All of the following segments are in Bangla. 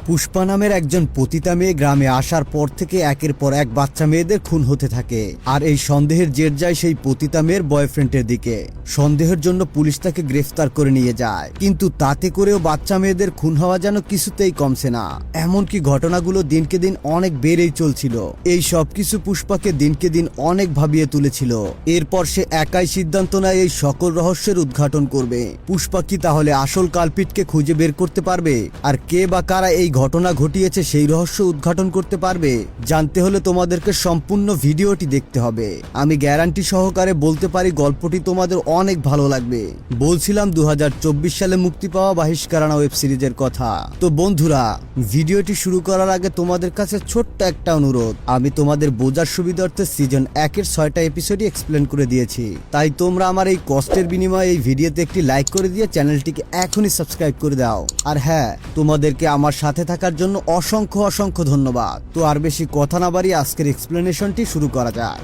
পুষ্পা নামের একজন পতিতা মেয়ে গ্রামে আসার পর থেকে একের পর এক বাচ্চা মেয়েদের খুন হতে থাকে। আর এই সন্দেহের জের যায় সেই পতিতা মেয়ের বয়ফ্রেন্ডের দিকে। সন্দেহের জন্য পুলিশ তাকে গ্রেফতার করে নিয়ে যায়, কিন্তু তাতে করেও বাচ্চা মেয়েদের খুন হওয়া যেন কিছুতেই কমছে না। এমনকি ঘটনাগুলো দিনকে দিন অনেক বেড়েই চলছিল। এই সবকিছু পুষ্পাকে দিনকে দিন অনেক ভাবিয়ে তুলেছিল। এরপর সে একাই সিদ্ধান্ত নেয় এই সকল রহস্যের উদ্ঘাটন করবে। পুষ্পা কি তাহলে আসল কালপিটকে খুঁজে বের করতে পারবে? আর কে বা কারা এই ঘটনা ঘটিয়েছে সেই রহস্য উদ্ঘাটন করতে পারবে? জানতে হলে তোমাদেরকে সম্পূর্ণ ভিডিওটি দেখতে হবে। আমি গ্যারান্টি সহকারে বলতে পারি গল্পটি তোমাদের অনেক ভালো লাগবে। বলছিলাম 2024 সালে মুক্তি পাওয়া বাহিষ্কারানা ওয়েব সিরিজের কথা। তো বন্ধুরা, ভিডিওটি শুরু করার আগে তোমাদের কাছে ছোট্ট একটা অনুরোধ। আমি তোমাদের বোঝার সুবিধার্থে সিজন 1-এর 6টা এপিসোডই এক্সপ্লেন করে দিয়েছি, তাই তোমরা আমার এই কষ্টের বিনিময়ে এই ভিডিওতে একটি লাইক করে দিয়ে চ্যানেলটিকে এখনই সাবস্ক্রাইব করে দাও। আর হ্যাঁ, তোমাদেরকে আমার সাথে থাকার জন্য অসংখ্য অসংখ্য ধন্যবাদ। তো আর বেশি কথা না বাড়িয়ে আজকের এক্সপ্লেনেশনটি শুরু করা যাক।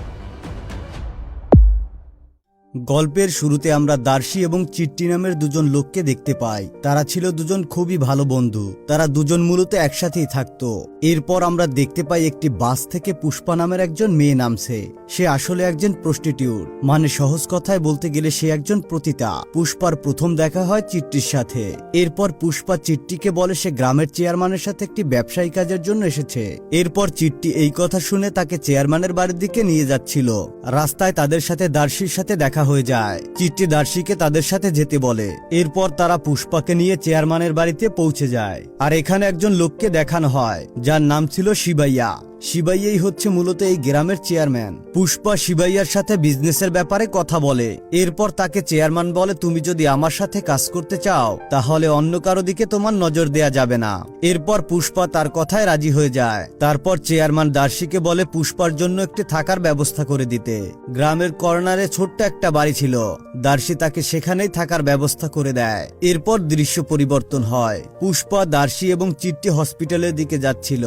গল্পের শুরুতে আমরা দার্শি এবং চিট্টি নামের দুজন লোককে দেখতে পাই। তারা ছিল দুজন খুবই ভালো বন্ধু। তারা দুজন মূলত একসাথেই থাকতো। এরপর আমরা দেখতে পাই একটি বাস থেকে পুষ্পা নামের একজন মেয়ে নামছে। সে আসলে একজন প্রস্টিটিউট, মানে সহজ কথায় বলতে গেলে সে একজন পতিতা। পুষ্পার প্রথম দেখা হয় চিট্টির সাথে। এরপর পুষ্পা চিট্টিকে বলে সে গ্রামের চেয়ারম্যানের সাথে একটি ব্যবসায়ী কাজের জন্য এসেছে। এরপর চিট্টি এই কথা শুনে তাকে চেয়ারম্যানের বাড়ির দিকে নিয়ে যাচ্ছিল। রাস্তায় তাদের সাথে দার্শির সাথে দেখা হয়ে যায়। চিট্টি দার্শিকে তাদের সাথে যেতে বলে। এরপর তারা পুষ্পাকে নিয়ে চেয়ারম্যানের বাড়িতে পৌঁছে যায়। আর এখানে একজন লোককে দেখানো হয় যার নাম ছিল শিবাইয়া। শিবাইয়াই হচ্ছে মূলত এই গ্রামের চেয়ারম্যান। পুষ্পা শিবাইয়ার সাথে বিজনেসের ব্যাপারে কথা বলে। এরপর তাকে চেয়ারম্যান বলে, তুমি যদি আমার সাথে কাজ করতে চাও তাহলে অন্য কারো দিকে তোমার নজর দেয়া যাবে না। এরপর পুষ্পা তার কথায় রাজি হয়ে যায়। তারপর চেয়ারম্যান দার্শিকে বলে পুষ্পার জন্য একটি থাকার ব্যবস্থা করে দিতে। গ্রামের কর্নারে ছোট্ট একটা বাড়ি ছিল। দার্শি তাকে সেখানেই থাকার ব্যবস্থা করে দেয়। এরপর দৃশ্য পরিবর্তন হয়। পুষ্পা, দার্শি এবং চিট্টি হসপিটালের দিকে যাচ্ছিল।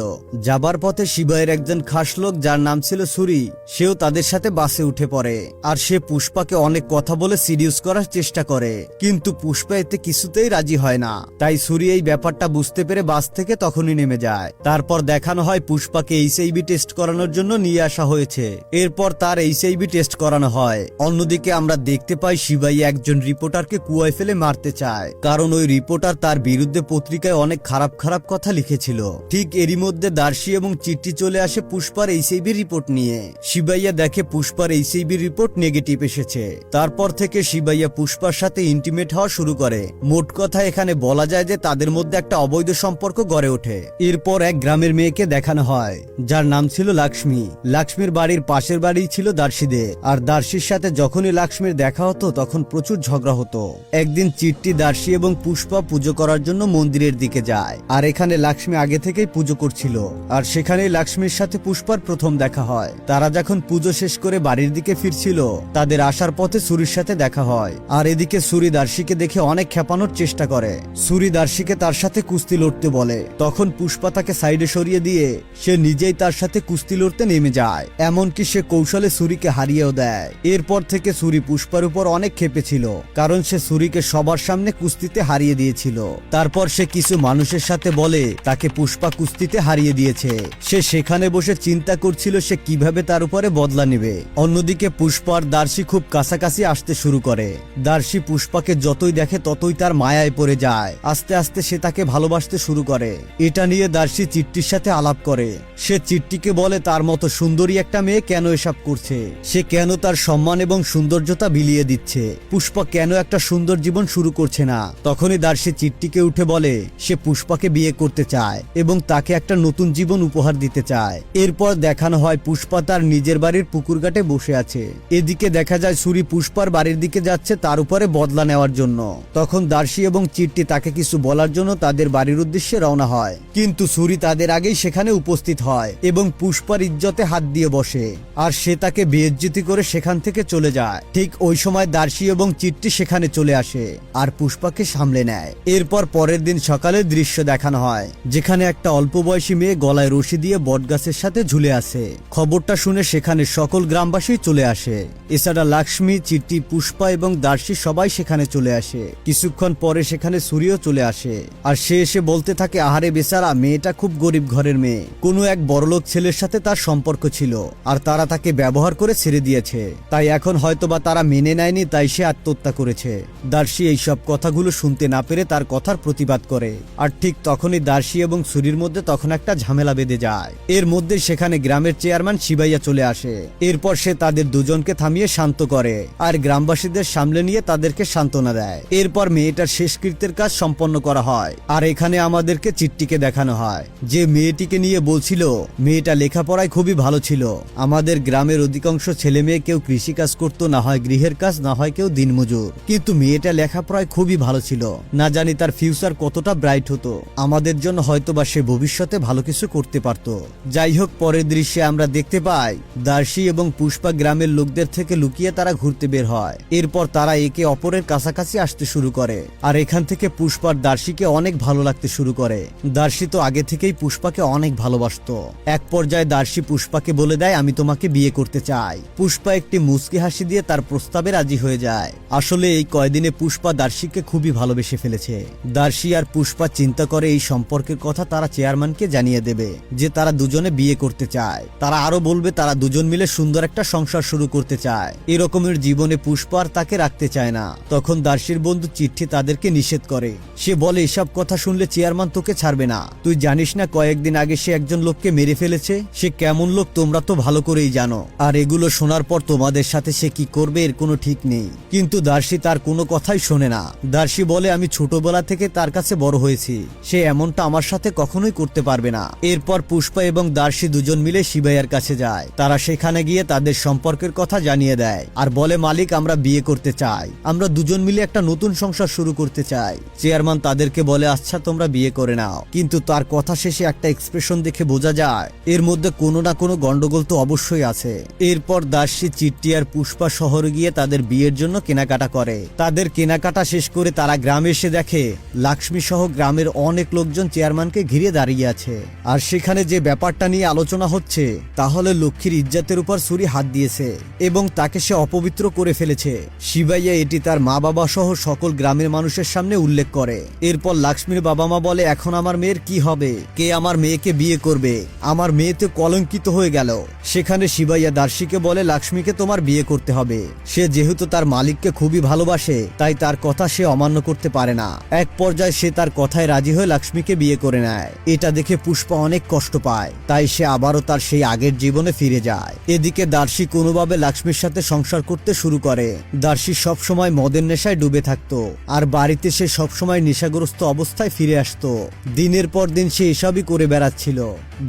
যাবার পথে শিবাইয়ের একজন খাস লোক যার নাম ছিল সুরি, সেও তাদের সাথে বাসে উঠে পড়ে। আর সে পুষ্পাকে অনেক কথা বলে সিডিউস করার চেষ্টা করে, কিন্তু পুষ্পা এতে কিছুতেই রাজি হয় না। তাই সুরি এই ব্যাপারটা বুঝতে পেরে বাস থেকে তখনই নেমে যায়। তারপর দেখানো হয় পুষ্পাকে এইচআইভি টেস্ট করানোর জন্য নিয়ে আসা হয়েছে। এরপর তার এইচআইভি টেস্ট করানো হয়। অন্যদিকে আমরা দেখতে পাই শিবাইয়া একজন রিপোর্টারকে কুয়ায় ফেলে মারতে চায়, কারণ ওই রিপোর্টার তার বিরুদ্ধে পত্রিকায় অনেক খারাপ খারাপ কথা লিখেছিল। ঠিক এরই মধ্যে দার্শি এবং চিট্টি চলে আসে পুষ্পার এইচআইভি রিপোর্ট নিয়ে। শিবাইয়া দেখে পুষ্পার এইচআইভি রিপোর্ট নেগেটিভ এসেছে। তারপর থেকে শিবাইয়া পুষ্পার সাথে ইন্টিমেট হওয়া শুরু করে। মোট কথা এখানে বলা যায় যে তাদের মধ্যে একটা অবৈধ সম্পর্ক গড়ে ওঠে। এরপর এক গ্রামের মেয়েকে দেখানো হয় যার নাম ছিল লক্ষ্মী। লক্ষ্মীর বাড়ির পাশের বাড়ি ছিল দার্শিদের। আর দার্শির সাথে যখনই লক্ষ্মীর দেখা হতো তখন প্রচুর ঝগড়া হতো। একদিন চিট্টি, দার্শি এবং পুষ্পা পুজো করার জন্য মন্দিরের দিকে যায়। আর এখানে লক্ষ্মী আগে থেকেই পুজো করছিল। আর সেখানেই লক্ষ্মীর সাথে পুষ্পার প্রথম দেখা হয়। তারা যখন পুজো শেষ করে বাড়ির দিকে ফিরছিল, তাদের আসার পথে সুরির সাথে দেখা হয়। আর এদিকে সুরি দার্শিকে দেখে অনেক খেপানোর চেষ্টা করে। সুরি দার্শিকে তার সাথে কুস্তি লড়তে বলে। তখন পুষ্পা তাকে সাইডে সরিয়ে দিয়ে সে নিজেই তার সাথে কুস্তি লড়তে নেমে যায়। এমনকি সে কৌশলে সুরিকে হারিয়েও দেয়। এরপর থেকে সুরি পুষ্পার উপর অনেক খেপেছিল, কারণ সে সুরিকে সবার সামনে কুস্তিতে হারিয়ে দিয়েছিল। তারপর সে কিছু মানুষের সাথে বলে তাকে পুষ্পা কুস্তিতে হারিয়ে দিয়েছে। সে সেখানে বসে চিন্তা করছিল সে কিভাবে তার উপরে বদলা নেবে। অন্যদিকে পুষ্পা আর দার্শি খুব কাছাকাছি আসতে শুরু করে। দার্শি পুষ্পাকে যতই দেখে ততই তার মায়ায় পড়ে যায়। আস্তে আস্তে সে তাকে ভালোবাসতে শুরু করে। এটা নিয়ে দার্শি চিট্টির সাথে আলাপ করে। সে চিট্টিকে বলে তার মতো সুন্দরী একটা মেয়ে কেন এসব করছে, সে কেন তার সম্মান এবং সৌন্দর্যতা বিলিয়ে দিচ্ছে, পুষ্পা কেন একটা সুন্দর জীবন শুরু করছে না। তখনই দার্শি চিট্টিকে উঠে বলে সে পুষ্পাকে বিয়ে করতে চায় এবং তাকে একটা নতুন জীবন উপহার দিতে চায়। এরপর দেখানো হয় পুষ্পা তার নিজের বাড়ির পুকুর ঘাটে বসে আছে। এদিকে দেখা যায় সুরি পুষ্পার বাড়ির দিকে যাচ্ছে তার উপরে বদলা নেওয়ার জন্য। তখন দার্শি এবং চিট্টি তাকে কিছু বলার জন্য তাদের বাড়ির উদ্দেশ্যে রওনা হয়, কিন্তু সুরি তাদের আগেই সেখানে উপস্থিত হয় এবং পুষ্পার ইজ্জতে হাত দিয়ে বসে। আর সে তাকে বেইজ্জতি করে সেখান থেকে চলে যায়। ঠিক ওই সময় দার্শি এবং চিট্টি সেখানে চলে আসে আর পুষ্পাকে সামলে নেয়। এরপর পরের দিন সকালের দৃশ্য দেখানো হয়, যেখানে একটা অল্প বয়সী মেয়ে গলায় রশি দিয়ে বট বটগাছের সাথে ঝুলে আছে। খবরটা শুনে সেখানে সকল গ্রামবাসী চলে আসে। এছাড়া লক্ষ্মী, চিট্টি, পুষ্পা এবং দার্শি সবাই সেখানে চলে আসে। কিছুক্ষণ পরে সেখানে সূর্য চলে আসে, আর সে এসে বলতে থাকে, আহারে বেচারা, মেয়েটা খুব গরিব ঘরের মেয়ে, কোনো এক বড়লোক ছেলের সাথে তার সম্পর্ক ছিল, আর তারা তাকে ব্যবহার করে ছেড়ে দিয়েছে, তাই এখন হয়তোবা তারা মেনে নেয়নি, তাই সে আত্মহত্যা করেছে। দার্শি এইসব কথাগুলো শুনতে না পেরে তার কথার প্রতিবাদ করে, আর ঠিক তখনই দার্শি এবং সূর্যের মধ্যে তখন একটা ঝামেলা বেঁধে যায়। এর মধ্যে সেখানে গ্রামের চেয়ারম্যান শিবাইয়া চলে আসে। এরপর সে তাদের দুজনকে থামিয়ে শান্ত করে আর গ্রামবাসীদের সামলে নিয়ে তাদেরকে সান্ত্বনা দেয়। এরপর মেয়েটার শেষকৃত্যের কাজ সম্পন্ন করা হয়, আর এখানে আমাদেরকে চিট্টিকে দেখানো হয়, যে মেয়েটিকে নিয়ে বলছিল মেয়েটা লেখাপড়ায় খুবই ভালো ছিল। আমাদের গ্রামের অধিকাংশ ছেলে মেয়ে কেউ কৃষিকাজ করতো, না হয় গৃহের কাজ, না হয় কেউ দিনমজুর, কিন্তু মেয়েটা লেখাপড়ায় খুবই ভালো ছিল। না জানি তার ফিউচার কতটা ব্রাইট হতো, আমাদের জন্য হয়তোবা সে ভবিষ্যতে ভালো কিছু করতে পারত। যাই হোক, পরের দৃশ্যে আমরা দেখতে পাই দার্শি এবং পুষ্পা গ্রামের লোকদের থেকে লুকিয়ে তারা ঘুরতে বের হয়। এরপর তারা একে অপরের কাছাকাছি আসতে শুরু করে, আর এখান থেকে পুষ্পার দার্শিকে অনেক ভালো লাগতে শুরু করে। দার্শি তো আগে থেকেই পুষ্পাকে অনেক ভালোবাসতো। এক পর্যায়ে দার্শি পুষ্পাকে বলে দেয়, আমি তোমাকে বিয়ে করতে চাই। পুষ্পা একটি মুচকি হাসি দিয়ে তার প্রস্তাবে রাজি হয়ে যায়। আসলে এই কয়দিনে পুষ্পা দার্শিকে খুবই ভালোবেসে ফেলেছে। দার্শি আর পুষ্পা চিন্তা করে এই সম্পর্কের কথা তারা চেয়ারম্যানকে জানিয়ে দেবে, যে তারা দুজনে বিয়ে করতে চায়। তারা আরো বলবে তারা দুজন মিলে সুন্দর একটা সংসার শুরু করতে চায়। এরকমের জীবনে পুষ্পা আর তাকে রাখতে চায় না। তখন দার্শির বন্ধু চিট্টি তাদেরকে নিষেধ করে। সে বলে, এসব কথা শুনলে চেয়ারম্যান তোকে ছাড়বে না। তুই জানিস না কয়েকদিন আগে সে একজন লোককে মেরে ফেলেছে? সে কেমন লোক তোমরা তো ভালো করেই জানো, আর এগুলো শোনার পর তোমাদের সাথে সে কি করবে এর কোনো ঠিক নেই। কিন্তু দার্শি তার কোনো কথাই শোনে না। দার্শি বলে, আমি ছোটবেলা থেকে তার কাছে বড় হয়েছি, সে এমনটা আমার সাথে কখনোই করতে পারবে না। এরপর পুষ্পা এবং দার্শি দুজন মিলে শিবাইয়ার কাছে যায়। তারা সেখানে গিয়ে তাদের সম্পর্কের কথা জানিয়ে দেয়, আর বলে, মালিক, আমরা বিয়ে করতে চাই, আমরা দুজন মিলে একটা নতুন সংসার শুরু করতে চাই। চেয়ারম্যান তাদেরকে বলে, আচ্ছা তোমরা বিয়ে করে নাও। কিন্তু তার কথা শেষে একটা এক্সপ্রেশন দেখে বোঝা যায় এর মধ্যে কোনো না কোনো গন্ডগোল তো অবশ্যই আছে। এরপর দার্শি, চিট্টি আর পুষ্পা শহরে গিয়ে তাদের বিয়ের জন্য কেনাকাটা করে। তাদের কেনাকাটা শেষ করে তারা গ্রামে এসে দেখে লক্ষ্মী সহ গ্রামের অনেক লোকজন চেয়ারম্যানকে ঘিরে দাঁড়িয়ে আছে। আর সেখানে যে ব্যাপারটা নিয়ে আলোচনা হচ্ছে তাহলে লক্ষ্মীর ইজ্জতের উপর ছুরি হাত দিয়েছে এবং তাকে সে অপবিত্র করে ফেলেছে। শিবাইয়া এটি তার মা বাবা সহ সকল গ্রামের মানুষের সামনে উল্লেখ করে। এরপর লক্ষ্মীর বাবা মা বলে, এখন আমার মেয়ের কি হবে? কে আমার মেয়েকে বিয়ে করবে? আমার মেয়ে তো কলঙ্কিত হয়ে গেল। সেখানে শিবাইয়া দার্শিকে বলে, লক্ষ্মীকে তোমার বিয়ে করতে হবে। সে যেহেতু তার মালিককে খুবই ভালোবাসে, তাই তার কথা সে অমান্য করতে পারে না। এক পর্যায়ে সে তার কথায় রাজি হয়ে লক্ষ্মীকে বিয়ে করে নেয়। এটা দেখে পুষ্পা অনেক কষ্ট পায়, তাই সে আবারও তার সেই আগের জীবনে ফিরে যায়। এদিকে দার্শি কোনোভাবে লক্ষ্মীর সাথে সংসার করতে শুরু করে। দার্শি সবসময় মদের নেশায় ডুবে থাকতো, আর বাড়িতে সে সবসময় নেশাগ্রস্ত অবস্থায় ফিরে আসতো। দিনের পর দিন সে এসবই করে বেড়াচ্ছিল।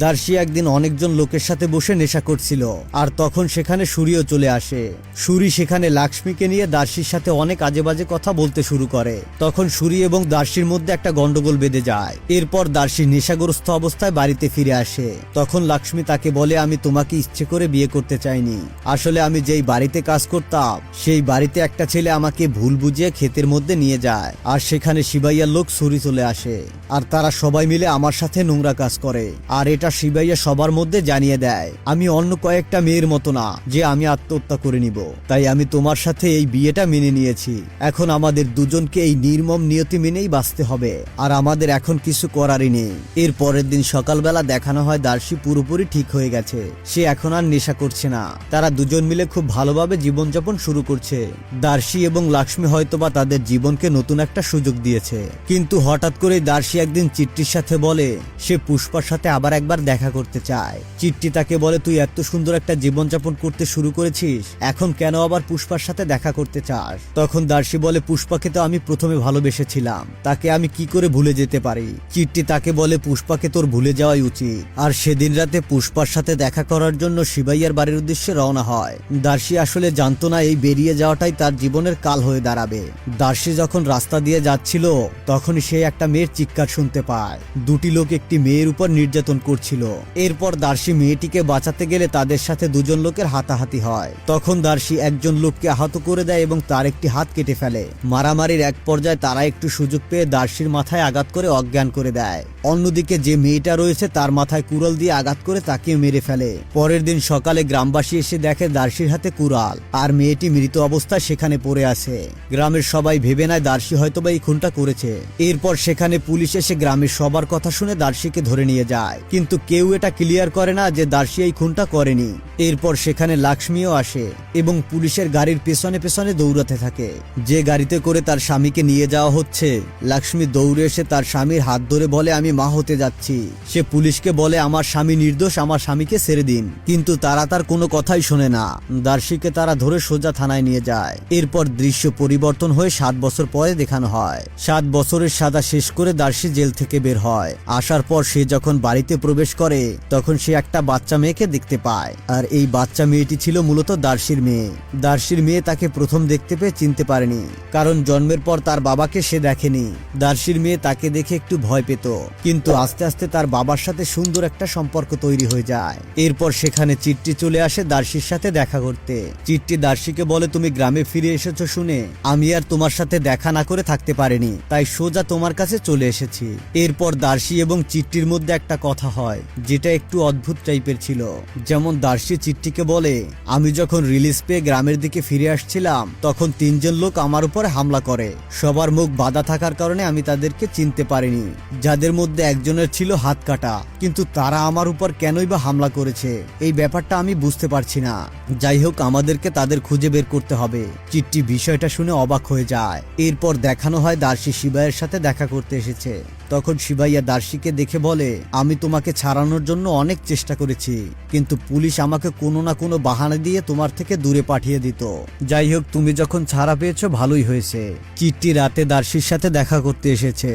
দার্শি একদিন অনেকজন লোকের সাথে বসে নেশা করছিল, আর তখন সেখানে সূর্য চলে আসে। সূর্য সেখানে লক্ষ্মীকে নিয়ে দার্শির সাথে অনেক আজে বাজে কথা বলতে শুরু করে। তখন সূর্য এবং দার্শির মধ্যে একটা গন্ডগোল বেঁধে যায়। এরপর দার্শি নেশাগ্রস্ত অবস্থায় বাড়িতে ফিরে আসে। তখন লক্ষ্মী তাকে বলে, আমি তোমাকে ইচ্ছে করে বিয়ে করতে চাইনি। আসলে আমি যেই বাড়িতে কাজ করতাম সেই বাড়িতে একটা ছেলে আমাকে ভুল বুঝিয়ে ক্ষেতের মধ্যে নিয়ে যায়, আর সেখানে শিবাইয়ার লোক সূর্য চলে আসে, আর তারা সবাই মিলে আমার সাথে নোংরা কাজ করে। আর এটা শিবাইয়া সবার মধ্যে জানিয়ে দেয়, আমি অন্য কয়েকটা মেয়ের মতো না যে আমি আত্মহত্যা করে নিব, তাই আমি তোমার সাথে এই বিয়েটা মেনে নিয়েছি। এখন আমাদের দুজনকে এই নির্মম নিয়তি মেনেই বাঁচতে হবে, আর আমাদের এখন কিছু করারই নেই। এর পরের দিন সকালবেলা দেখানো হয় দার্শি পুরোপুরি ঠিক হয়ে গেছে, সে এখন আর নেশা করছে না। তারা দুজন মিলে খুব ভালোভাবে জীবনযাপন শুরু করছে। দার্শি এবং লক্ষ্মী হয়তোবা তাদের জীবনকে নতুন একটা সুযোগ দিয়েছে। কিন্তু হঠাৎ করে দার্শি একদিন চিট্টির সাথে বলে সে পুষ্পার সাথে আবার একবার দেখা করতে চায়। চিট্টি তাকে বলে, তুই এত সুন্দর একটা জীবনযাপন করতে শুরু করেছিস, এখন কেন আবার পুষ্পার সাথে দেখা করতে চাস? তখন দার্শি বলে, পুষ্পাকে তো আমি প্রথমে ভালোবেসেছিলাম, তাকে আমি কি করে ভুলে যেতে পারি? চিট্টি তাকে বলে, পুষ্পাকে তোর ভুলে যাওয়াই উচিত। আর সেদিন রাতে পুষ্পার সাথে দেখা করার জন্য শিবাইয়ার বাড়ির উদ্দেশ্যে রওনা হয়। দার্শি আসলে জানতো না এই বেরিয়ে যাওয়াটাই তার জীবনের কাল হয়ে দাঁড়াবে। দার্শি যখন রাস্তা দিয়ে যাচ্ছিল তখনই সে একটা মেয়ের চিৎকার শুনতে পায়। দুটি লোক একটি মেয়ের উপর নির্যাতন করছিল। এরপর দার্শি মেয়েটিকে বাঁচাতে গেলে তাদের সাথে দুজন লোকের হাতাহাতি হয়। তখন দার্শি একজন লোককে আহত করে দেয় এবং তার একটি হাত কেটে ফেলে। মারামারির এক পর্যায়ে তারা একটু সুযোগ পেয়ে দার্শির মাথায় আঘাত করে অজ্ঞান করে দেয়। অন্যদিকে যে মেয়েটা রয়েছে তার মাথায় কুড়াল দিয়ে আঘাত করে তাকে মেরে ফেলে। পরের দিন সকালে গ্রামবাসী এসে দেখে দার্শির হাতে কুড়াল আর মেয়েটি মৃত অবস্থায় সেখানে পড়ে আছে। গ্রামের সবাই ভেবে নেয় দার্শি হয়তোবা এই খুনটা করেছে। এরপর সেখানে পুলিশ এসে গ্রামের সবার কথা শুনে দার্শিকে ধরে নিয়ে যায়, কিন্তু কেউ এটা ক্লিয়ার করে না যে দার্শি এই খুনটা করেনি। এরপর সেখানে লক্ষ্মীও আসে এবং পুলিশের গাড়ির পেছনে পেছনে দৌড়াতে থাকে। যে গাড়িতে করে তার স্বামীকে নিয়ে যাওয়া হচ্ছে, লক্ষ্মী দৌড়ে এসে তার স্বামীর হাত ধরে বলে আমি মা হতে যাচ্ছি। সে পুলিশকে বলে আমার স্বামী নির্দোষ, আমার স্বামীকে ছেড়ে দিন, কিন্তু তারা তার কোনো কথাই শোনে না। দার্শিকে তারা ধরে সোজা থানায় নিয়ে যায়। এরপর দৃশ্য পরিবর্তন হয়ে 7 বছর পরে দেখানো হয়। 7 বছরের সাজা শেষ করে দার্শি জেল থেকে বের হয়। আসার পর সে যখন বাড়িতে প্রবেশ করে তখন সে একটা বাচ্চা মেয়েকে দেখতে পায়, আর এই বাচ্চা মেয়েটি ছিল মূলত দার্শির মেয়ে। দার্শির মেয়ে তাকে প্রথম দেখতে পেয়ে চিনতে পারেনি, কারণ জন্মের পর তার বাবাকে সে দেখেনি। দার্শির মেয়ে তাকে দেখে একটু ভয় পেত, কিন্তু আস্তে আস্তে তার বাবার সাথে সুন্দর একটা সম্পর্ক তৈরি হয়ে যায়। এরপর সেখানে চিট্টি চলে আসে দার্শির সাথে দেখা করতে। চিট্টি দার্শিকে বলে তুমি গ্রামে ফিরে এসেছো শুনে আমি আর তোমার সাথে দেখা না করে থাকতে পারিনি, তাই সোজা তোমার কাছে চলে এসেছি। এরপর দার্শি এবং চিট্টির মধ্যে একটা কথা হয় যেটা একটু অদ্ভুত টাইপের ছিল। যেমন দার্শি চিট্টিকে বলে আমি যখন রিলিজ পেয়ে গ্রামের দিকে ফিরে আসছিলাম তখন 3 জন লোক আমার উপরে হামলা করে। সবার মুখ বাঁধা থাকার কারণে আমি তাদেরকে চিনতে পারিনি, যাদের মধ্যে একজনের ছিল হাত কাটা, কিন্তু তারা আমার উপর কেনই বা হামলা করেছে এই ব্যাপারটা আমি বুঝতে পারছি না। যাই হোক আমাদেরকে তাদের খুঁজে বের করতে হবে। চিট্টি বিষয়টা শুনে অবাক হয়ে যায়। এরপর দেখানো হয় দার্শি শিবাইয়ের সাথে দেখা করতে এসেছে। তখন শিবাইয়া দার্শিকে দেখে বলে আমি তোমাকে ছাড়ানোর জন্য অনেক চেষ্টা করেছি, কিন্তু পুলিশ আমাকে কোনো না কোনো বাহানা দিয়ে তোমার থেকে দূরে পাঠিয়ে দিত। যাই হোক তুমি যখন ছাড়া পেয়েছো ভালোই হয়েছে। চিট্টি রাতে দার্শির সাথে দেখা করতে এসেছে।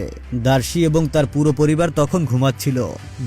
দার্শি এবং তার পুরো পরিবার তখন ঘুমাচ্ছিল।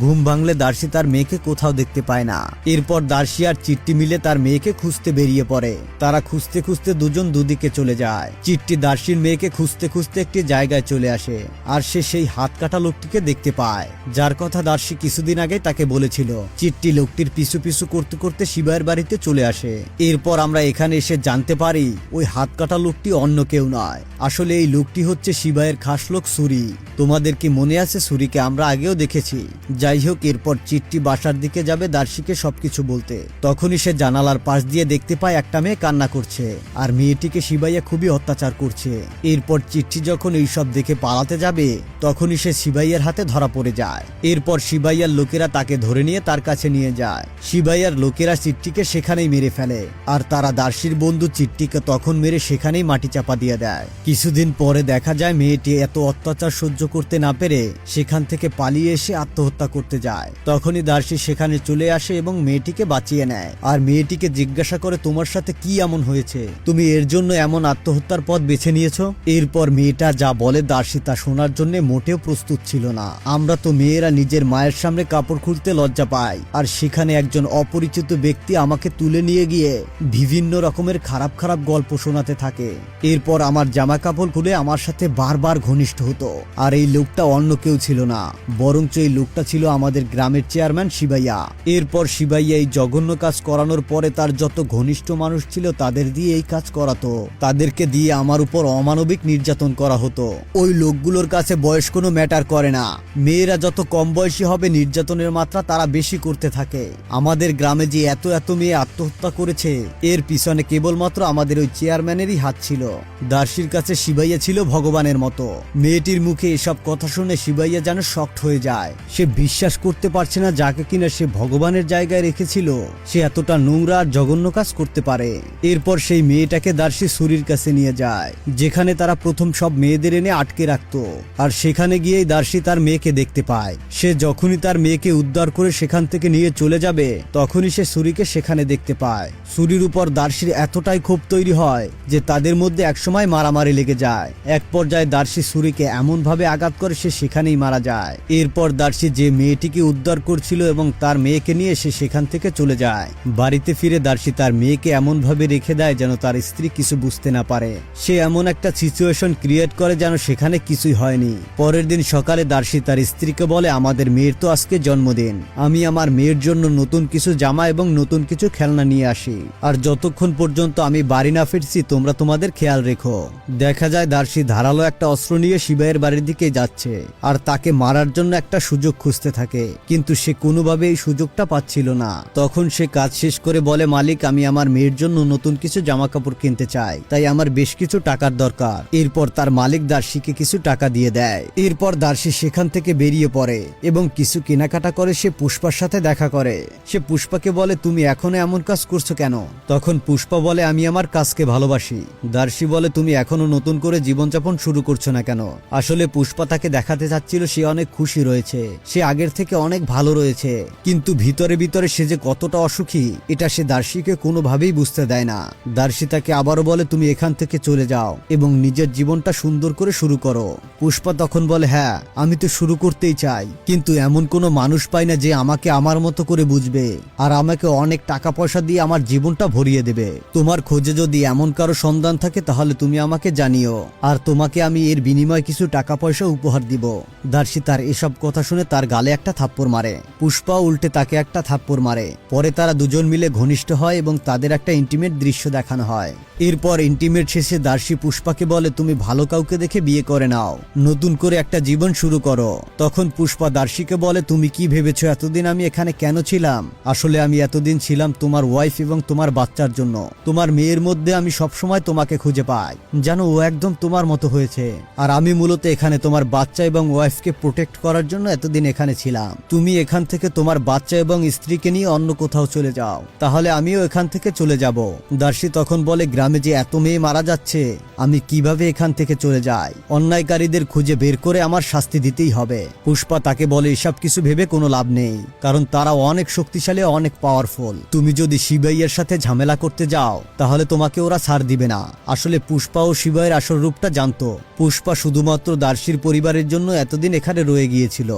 ঘুম ভাঙলে দার্শি তার মেয়েকে কোথাও দেখতে পায় না। এরপর দার্শি আর চিট্টি মিলে তার মেয়েকে খুঁজতে বেরিয়ে পড়ে। তারা খুঁজতে খুঁজতে দুজন দুদিকে চলে যায়। চিট্টি দার্শির মেয়েকে খুঁজতে খুঁজতে একটি জায়গায় চলে আসে, আর সে সেই হাত কাটা লোকটিকে দেখতে পায়, যার কথা দার্শি কিছুদিন আগে তাকে বলেছিল। চিট্টি লোকটির পিছু পিছু করতে করতে শিবাইয়ের বাড়িতে চলে আসে। এরপর আমরা এখানে এসে জানতে পারি ওই হাত কাটা লোকটি অন্য কেউ নয়, আসলে এই লোকটি হচ্ছে শিবাইয়ের খাস লোক সুরি। তোমাদের কি মনে আছে সুরিকে আমরা আগেও দেখেছি। যাই হোক এরপর চিট্টি বাসার দিকে যাবে দার্শিকে সবকিছু বলতে। তখনই সে জানালার পাশ দিয়ে দেখতে পায় একটা মেয়ে কান্না করছে, আর মেয়েটিকে শিবাইয়া খুবই অত্যাচার করছে। এরপর চিট্টি যখন এইসব দেখে পালাতে যাবে তখনই সে শিবাইয়ার হাতে ধরা পড়ে যায়। এরপর শিবাইয়ার লোকেরা তাকে ধরে নিয়ে তার কাছে নিয়ে যায়। শিবাইয়ার লোকেরা চিট্টিকে সেখানেই মেরে ফেলে, আর তারা দার্শির বন্ধু চিট্টিকে তখন মেরে সেখানেই মাটি চাপা দিয়ে দেয়। কিছুদিন পরে দেখা যায় মেয়েটি এত অত্যাচার সহ্য করতে না পেরে সেখান থেকে পালিয়ে এসে আত্মহত্যা করতে যায়। তখনই দার্শি সেখানে চলে আসে এবং মেয়েটিকে বাঁচিয়ে নেয়, আর মেয়েটিকে জিজ্ঞাসা করে তোমার সাথে কি এমন হয়েছে, তুমি এর জন্য এমন আত্মহত্যার পথ বেছে নিয়েছো। এরপর মেয়েটা যা বলে দার্শি তা শোনার জন্য মোটেও প্রস্তুত ছিল না। আমরা তো মেয়েরা নিজের মায়ের সামনে কাপড় খুলতে লজ্জা পাই, আর সেখানে একজন অপরিচিত ব্যক্তি আমাকে তুলে নিয়ে গিয়ে বিভিন্ন রকমের খারাপ খারাপ গল্প শোনাতে থাকে। এরপর আমার জামা কাপড় খুলে আমার সাথে বারবার ঘনিষ্ঠ হতো, আর এই লোকটা অন্য কেউ ছিল না, বরঞ্চ এই লোকটা ছিল আমাদের গ্রামের চেয়ারম্যান শিবাইয়া। এরপর শিবাইয়া এই জঘন্য কাজ করানোর পরে তার যত ঘনিষ্ঠ মানুষ ছিল তাদের দিয়ে এই কাজ করাতো। তাদেরকে দিয়ে আমার উপর অমানবিক নির্যাতন করা হতো। ওই লোকগুলোর কাছে বয়স কোনো ম্যাটার করে না, মেয়েরা যত কম বয়সী হবে নির্যাতনের মাত্রা তারা বেশি করতে থাকে। আমাদের গ্রামে যে এত এত মেয়ে আত্মহত্যা করেছে এর পিছনে কেবলমাত্র আমাদের ওই চেয়ারম্যানেরই হাত ছিল। দার্শির কাছে শিবাইয়া ছিল ভগবানের মতো। মেয়েটির মুখে এসব কথা শুনে শিবাইয়া যেন শকড হয়ে যায়। সে বিশ্বাস করতে পারছে না যাকে কিনা সে ভগবানের জায়গায় রেখেছিল সে এতটা নোংরা আর জঘন্য কাজ করতে পারে। এরপর সেই মেয়েটাকে দার্শি সুরির কাছে নিয়ে যায়, যেখানে তারা প্রথম সব মেয়েদের এনে আটকে রাখতো। আর সেখানে গিয়েই দার্শি তার মেয়েকে দেখতে পায়। সে যখনই তার মেয়েকে উদ্ধার করে সেখান থেকে নিয়ে চলে যাবে তখনই সে সুরিকে সেখানে দেখতে পায়। সুরির উপর দার্শির এতটাই ক্ষোভ তৈরি হয় যে তাদের মধ্যে একসময় মারামারি লেগে যায়। এক পর্যায়ে দার্শি সুরিকে এমন ভাবে আঘাত করে সে সেখানেই মারা যায়। এরপর দার্শি যে মেয়েটিকে উদ্ধার করছিল এবং তার মেয়েকে নিয়ে সে সেখান থেকে চলে যায়। বাড়িতে ফিরে দার্শি তার মেয়েকে এমন ভাবে রেখে দেয় যেন তার স্ত্রী কিছু বুঝতে না পারে। সে এমন একটা সিচুয়েশন ক্রিয়েট করে যেন সেখানে কিছুই হয়নি। পরের দিন দিন সকালে দার্শী তার স্ত্রীকে বলে, আমাদের মেয়ের তো আজকে জন্মদিন, আমি আমার মেয়ের জন্য নতুন কিছু জামা এবং নতুন কিছু খেলনা নিয়ে আসি, আর যতক্ষণ পর্যন্ত আমি বাড়ি না ফিরছি তোমরা তোমাদের খেয়াল রেখো। দেখা যায় দার্শী ধারালো একটা অস্ত্র নিয়ে শিবাইয়ের বাড়ির দিকে যাচ্ছে আর তাকে মারার জন্য একটা সুযোগ খুঁজতে থাকে, কিন্তু সে কোনোভাবে এই সুযোগটা পাচ্ছিল না। তখন সে কাজ শেষ করে বলে, মালিক আমি আমার মেয়ের জন্য নতুন কিছু জামা কাপড় কিনতে চাই, তাই আমার বেশ কিছু টাকার দরকার। এরপর তার মালিক দার্শীকে কিছু টাকা দিয়ে দেয়। এরপর দার্শী সেখান থেকে বেরিয়ে পড়ে এবং কিছু কেনাকাটা করে সে পুষ্পার সাথে দেখা করে। সে পুষ্পাকে বলে, তুমি এখনো এমন কাজ করছো কেন? তখন পুষ্পা বলে, আমি আমার কাজকে ভালোবাসি। দার্শী বলে, তুমি এখনো নতুন করে জীবনযাপন শুরু করছো না কেন? আসলে পুষ্পা তাকে দেখাতে চাচ্ছিল সে অনেক খুশি রয়েছে, সে আগের থেকে অনেক ভালো রয়েছে, কিন্তু ভিতরে ভিতরে সে যে কতটা অসুখী এটা সে দার্শীকে কোনোভাবেই বুঝতে দেয় না। দার্শী তাকে আবারও বলে, তুমি এখান থেকে চলে যাও এবং নিজের জীবনটা সুন্দর করে শুরু করো। পুষ্পা তখন বলে, হ্যাঁ আমি তো শুরু করতেই চাই, কিন্তু এমন কোনো মানুষ পাই না যে আমাকে আমার মতো করে বুঝবে আর আমাকে অনেক টাকা পয়সা দিয়ে আমার জীবনটা ভরিয়ে দেবে। তোমার খোঁজে যদি এমন কারো সন্ধান থাকে তাহলে তুমি আমাকে জানিও, আর তোমাকে আমি এর বিনিময়ে কিছু টাকা পয়সা উপহার দিব। দার্শী তার এসব কথা শুনে তার গালে একটা থাপ্পড় মারে। পুষ্পা উল্টে তাকে একটা থাপ্পড় মারে। পরে তারা দুজন মিলে ঘনিষ্ঠ হয় এবং তাদের একটা ইন্টিমেট দৃশ্য দেখানো হয়। এরপর ইন্টিমেট শেষে দার্শী পুষ্পাকে বলে, তুমি ভালো কাউকে দেখে বিয়ে করে নাও, নতুন করে একটা জীবন শুরু করো। তখন পুষ্পা দার্শীকে বলে, তুমি কি ভেবেছো এতদিন আমি এখানে কেন ছিলাম? আসলে আমি এতদিন ছিলাম তোমার ওয়াইফ এবং তোমার বাচ্চার জন্য। তোমার মেয়ের মধ্যে আমি সবসময় তোমাকে খুঁজে পাই, জানো ও একদম তোমার মতো হয়েছে, আর আমি মূলত এখানে তোমার বাচ্চা এবং ওয়াইফকে প্রোটেক্ট করার জন্য এতদিন এখানে ছিলাম। তুমি এখান থেকে তোমার বাচ্চা এবং স্ত্রীকে নিয়ে অন্য কোথাও চলে যাও, তাহলে আমিও এখান থেকে চলে যাব। দার্শী তখন বলে, গ্রামে যে এত মেয়ে মারা যাচ্ছে আমি কিভাবে এখান থেকে চলে যাই? অন্যায়কারীদের খুঁজে বের করে আমার শাস্তি দিতেই হবে। পুষ্পা তাকে বলে, এসব কিছু ভেবে কোনো লাভ নেই, কারণ তারা অনেক শক্তিশালী, অনেক পাওয়ারফুল। তুমি যদি শিবাইয়ের সাথে ঝামেলা করতে যাও তাহলে তোমাকে ওরা ছাড় দিবে না। আসলে পুষ্পা ও শিবাইয়ের আসল রূপটা জানতো। পুষ্পা শুধুমাত্র দার্শীর পরিবারের জন্য এতদিন এখানে রয়ে গিয়েছিল,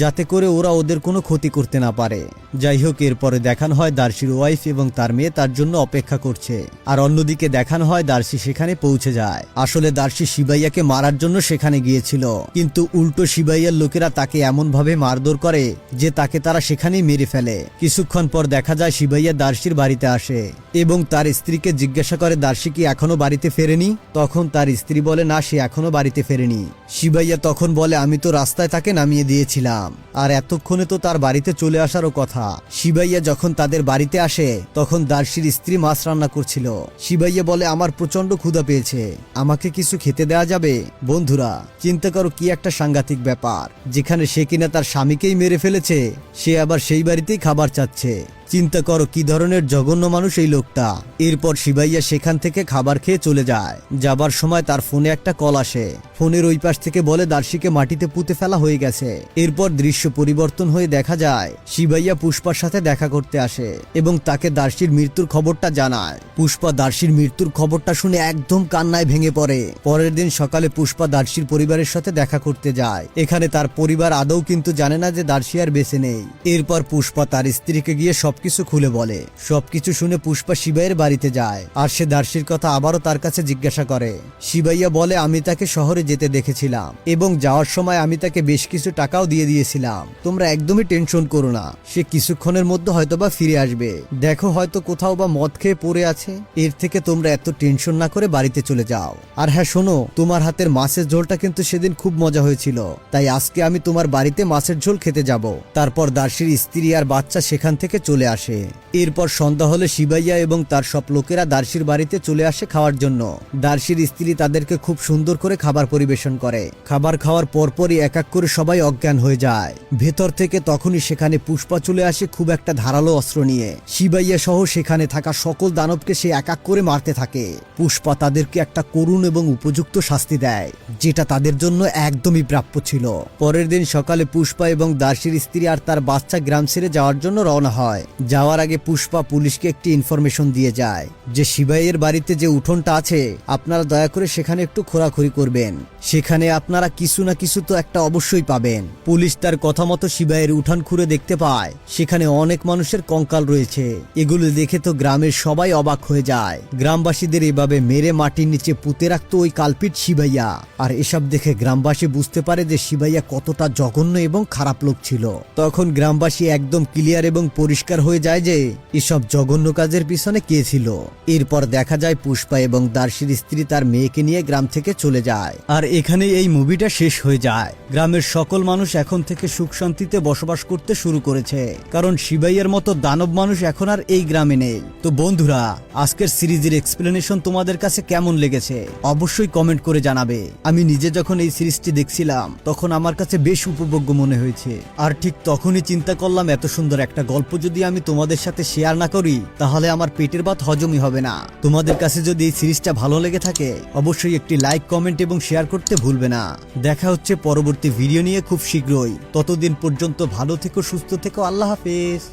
যাতে করে ওরা ওদের কোনো ক্ষতি করতে না পারে। যাই হোক, এরপরে দেখানো হয় দার্শীর ওয়াইফ এবং তার মেয়ে তার জন্য অপেক্ষা করছে, আর অন্যদিকে দেখানো হয় দার্শী সেখানে পৌঁছে যায়। আসলে দার্শী শিবাইয়াকে মারার জন্য সেখানে গিয়েছিল, কিন্তু উল্টো শিবাইয়ার লোকেরা তাকে এমন ভাবে মারধর করে যে তাকে তারা সেখানেই মেরে ফেলে। কিছুক্ষণ পর দেখা যায় শিবাইয়া দার্শীর বাড়িতে আসে এবং তার স্ত্রীকে জিজ্ঞাসা করে, দার্শী কি এখনো বাড়িতে ফেরেনি? তখন তার স্ত্রী বলে, না সে এখনো বাড়িতে ফেরেনি। শিবাইয়া তখন বলে, আমি তো রাস্তায় তাকে নামিয়ে দিয়েছিলাম, আর এতক্ষণে তো তার বাড়িতে চলে আসারও কথা। শিবাইয়া যখন তাদের বাড়িতে আসে তখন দার্শীর স্ত্রী মাছ রান্না করছিল। শিবাইয়া বলে, আমার প্রচন্ড ক্ষুধা পেয়েছে, আমাকে কিছু খেতে দেওয়া যাবে? বন্ধুরা চিন্তা করো কি একটা সাংঘাতিক ব্যাপার, যেখানে সে কিনা তার স্বামীকেই মেরে ফেলেছে, সে আবার সেই বাড়িতেই খাবার চাচ্ছে। চিন্তা করো কি ধরনের জঘন্য মানুষ এই লোকটা। এরপর শিবাইয়া সেখান থেকে খাবার খেয়ে চলে যায়। যাবার সময় তার ফোনে একটা কল আসে। ফোনের ওই পাশ থেকে বলে দার্শীকে মাটিতে পুঁতে ফেলা হয়ে গেছে। এরপর দৃশ্য পরিবর্তন হয়ে দেখা যায় শিবাইয়া পুষ্পার সাথে দেখা করতে আসে এবং তাকে দার্শীর মৃত্যুর খবরটা জানায়। পুষ্পা দার্শীর মৃত্যুর খবরটা শুনে একদম কান্নায় ভেঙে পড়ে। পরের দিন সকালে পুষ্পা দার্শীর পরিবারের সাথে দেখা করতে যায়। এখানে তার পরিবার আদৌ কিন্তু জানে না যে দার্শী আর বেঁচে নেই। এরপর পুষ্পা তার স্ত্রীকে গিয়ে সবকিছু খুলে বলে। সবকিছু শুনে পুষ্পা শিবাইয়ের বাড়িতে যায় আর সে দার্শীর কথা আবারও তার কাছে জিজ্ঞাসা করে। শিবাইয়া বলে, আমি তাকে শহরে যেতে দেখেছিলাম এবং যাওয়ার সময় আমি তাকে বেশ কিছু টাকাও দিয়ে দিয়েছিলাম। তোমরা একদমই টেনশন করো না, সে কিছুক্ষণের মধ্যে হয়তোবা ফিরে আসবে। দেখো হয়তো কোথাও বা মদ খেয়ে পড়ে আছে। এর থেকে তোমরা এত টেনশন না করে বাড়িতে চলে যাও। আর হ্যাঁ শোনো, তোমার হাতের মাছের ঝোলটা কিন্তু সেদিন খুব মজা হয়েছিল, তাই আজকে আমি তোমার বাড়িতে মাছের ঝোল খেতে যাব। তারপর দার্শীর স্ত্রী আর বাচ্চা সেখান থেকে চলে আসে। এরপর সন্ধ্যা হলে শিবাইয়া এবং তার সব লোকেরা দার্শীর বাড়িতে চলে আসে খাওয়ার জন্য। দার্শীর স্ত্রী তাদেরকে খুব সুন্দর করে খাবার পরিবেশন করে। খাবার খাওয়ার পরপরই এক এক করে সবাই অজ্ঞান হয়ে যায়। ভেতর থেকে তখনই সেখানে পুষ্পা চলে আসে খুব একটা ধারালো অস্ত্র নিয়ে। শিবাইয়া সহ সেখানে থাকা সকল দানবকে সে এক এক করে মারতে থাকে। পুষ্পা তাদেরকে একটা করুণ এবং উপযুক্ত শাস্তি দেয়, যেটা তাদের জন্য একদমই প্রাপ্য ছিল। পরের দিন সকালে পুষ্পা এবং দার্শীর স্ত্রী আর তার বাচ্চা গ্রাম ছেড়ে যাওয়ার জন্য রওনা হয়। যাওয়ার আগে পুষ্পা পুলিশকে একটি ইনফরমেশন দিয়ে যায় যে শিবাইয়ের বাড়িতে যে উঠোনটা আছে আপনারা দয়া করে সেখানে একটু খোঁড়াখুড়ি করবেন, সেখানে আপনারা কিছু না কিছু তো একটা অবশ্যই পাবেন। পুলিশ তার কথা মতো শিবাইয়ের উঠান খুঁড়ে দেখতে পায় সেখানে অনেক মানুষের কঙ্কাল রয়েছে। এগুলো দেখে তো গ্রামের সবাই অবাক হয়ে যায়। গ্রামবাসীদের এভাবে মেরে মাটির নিচে পুঁতে রাখতো ওই কালপিট শিবাইয়া। আর এসব দেখে গ্রামবাসী বুঝতে পারে যে শিবাইয়া কতটা জঘন্য এবং খারাপ লোক ছিল। তখন গ্রামবাসী একদম ক্লিয়ার এবং পরিষ্কার হয়ে যায় যে এসব জঘন্য কাজের পিছনে কে ছিল। এরপর দেখা যায় পুষ্পা এবং দার্শির স্ত্রী তার মেয়েকে নিয়ে গ্রাম থেকে চলে যায়। আর এখানে এই মুভিটা শেষ হয়ে যায়। গ্রামের সকল মানুষ এখন থেকে সুখ শান্তিতে বসবাস করতে শুরু করেছে, কারণ শিবাইয়ের মতো দানব মানুষ এখন আর এই গ্রামে নেই। তো বন্ধুরা, আজকের সিরিজের এক্সপ্লেনেশন তোমাদের কাছে কেমন লেগেছে অবশ্যই কমেন্ট করে জানাবে। আমি নিজে যখন এই সিরিজটি দেখছিলাম তখন আমার কাছে বেশ উপভোগ্য মনে হয়েছে। আর ঠিক তখনই চিন্তা করলাম এত সুন্দর একটা গল্প যদি আমি তোমাদের সাথে শেয়ার না করি তাহলে আমার পেটের ভাত হজমই হবে না। তোমাদের কাছে যদি এই সিরিজটা ভালো লেগে থাকে অবশ্যই একটি লাইক, কমেন্ট এবং শেয়ার করতে ভুলবে না। দেখা হচ্ছে পরবর্তী ভিডিও নিয়ে খুব শীঘ্রই। ততদিন পর্যন্ত ভালো থেকো, সুস্থ থেকো। আল্লাহ হাফেজ।